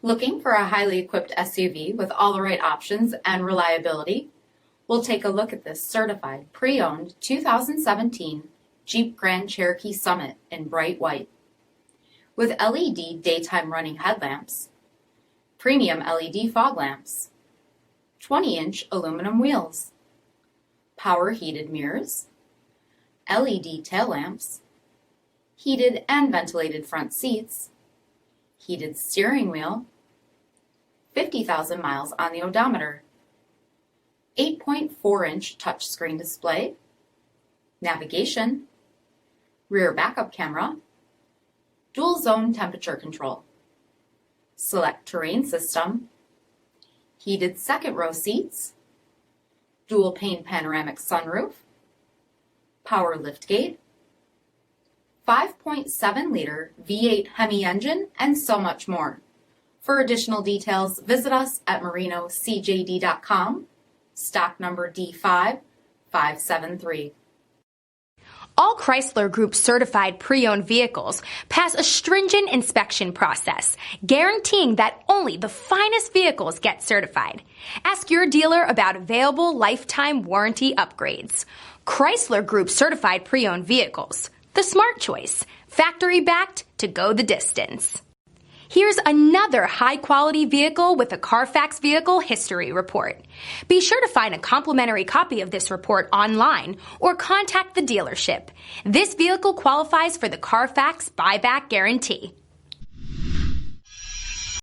Looking for a highly equipped SUV with all the right options and reliability? We'll take a look at this certified pre-owned 2017 Jeep Grand Cherokee Summit in bright white. With LED daytime running headlamps, premium LED fog lamps, 20-inch aluminum wheels, power heated mirrors, LED tail lamps, heated and ventilated front seats, heated steering wheel, 50,000 miles on the odometer, 8.4-inch touchscreen display, navigation, rear backup camera, dual zone temperature control, SELEC-TERRAIN system, heated second row seats, dual pane panoramic sunroof, power liftgate, 5.7-liter V8 HEMI engine, and so much more. For additional details, visit us at marinocjd.com, stock number D5573. All Chrysler Group certified pre-owned vehicles pass a stringent inspection process, guaranteeing that only the finest vehicles get certified. Ask your dealer about available lifetime warranty upgrades. Chrysler Group certified pre-owned vehicles, the smart choice, factory-backed to go the distance. Here's another high-quality vehicle with a CARFAX vehicle history report. Be sure to find a complimentary copy of this report online or contact the dealership. This vehicle qualifies for the CARFAX buyback guarantee.